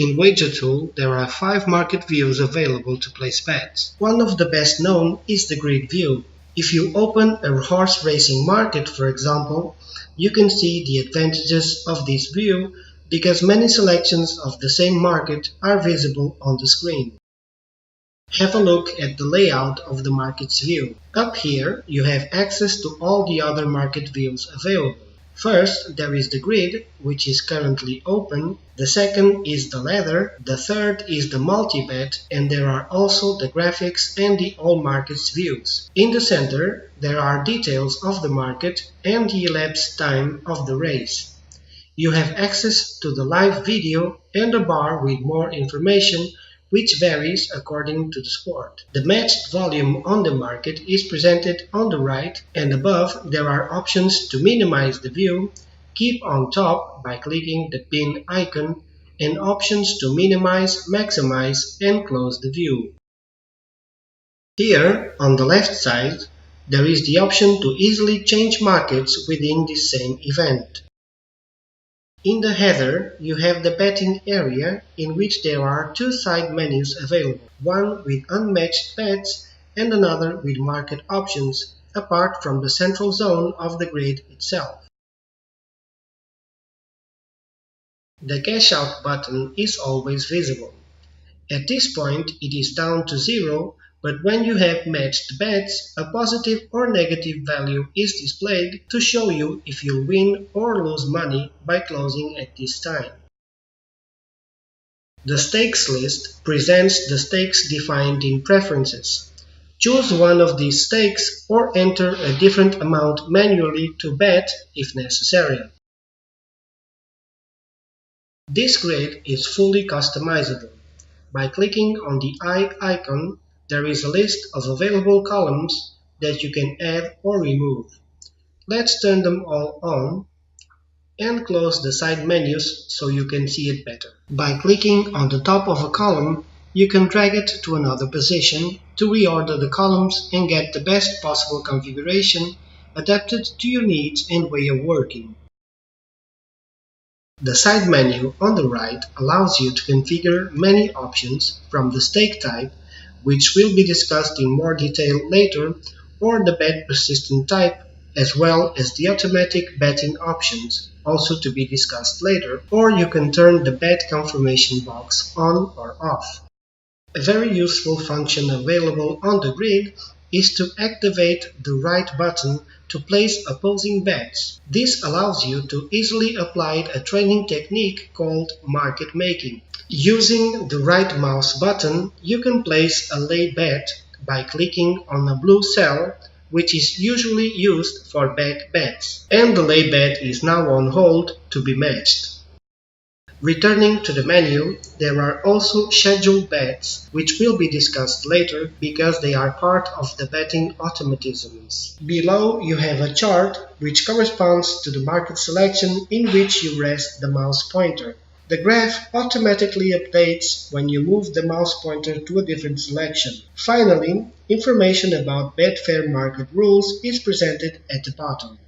In Wager Tool, there are 5 market views available to place bets. One of the best known is the grid view. If you open a horse racing market, for example, you can see the advantages of this view because many selections of the same market are visible on the screen. Have a look at the layout of the market's view. Up here, you have access to all the other market views available. First, there is the grid, which is currently open. The second is the ladder. The third is the multi-bet, and there are also the graphics and the all markets views. In the center, there are details of the market and the elapsed time of the race. You have access to the live video and a bar with more information, which varies according to the sport. The matched volume on the market is presented on the right, and above there are options to minimize the view, keep on top by clicking the pin icon, and options to minimize, maximize, and close the view. Here, on the left side, there is the option to easily change markets within the same event. In the header, you have the betting area, in which there are 2 side menus available, one with unmatched bets and another with market options, apart from the central zone of the grid itself. The cash out button is always visible. At this point it is down to 0, but when you have matched bets, a positive or negative value is displayed to show you if you'll win or lose money by closing at this time. The stakes list presents the stakes defined in preferences. Choose one of these stakes or enter a different amount manually to bet if necessary. This grid is fully customizable. By clicking on the eye icon, there is a list of available columns that you can add or remove. Let's turn them all on and close the side menus so you can see it better. By clicking on the top of a column, you can drag it to another position to reorder the columns and get the best possible configuration adapted to your needs and way of working. The side menu on the right allows you to configure many options from the stake type, which will be discussed in more detail later, or the bet persistent type, as well as the automatic betting options, also to be discussed later, or you can turn the bet confirmation box on or off. A very useful function available on the grid is to activate the right button to place opposing bets. This allows you to easily apply a trading technique called market making. Using the right mouse button, you can place a lay bet by clicking on a blue cell, which is usually used for back bets, and the lay bet is now on hold to be matched. Returning to the menu, there are also scheduled bets, which will be discussed later because they are part of the betting automatisms. Below you have a chart which corresponds to the market selection in which you rest the mouse pointer. The graph automatically updates when you move the mouse pointer to a different selection. Finally, information about Betfair market rules is presented at the bottom.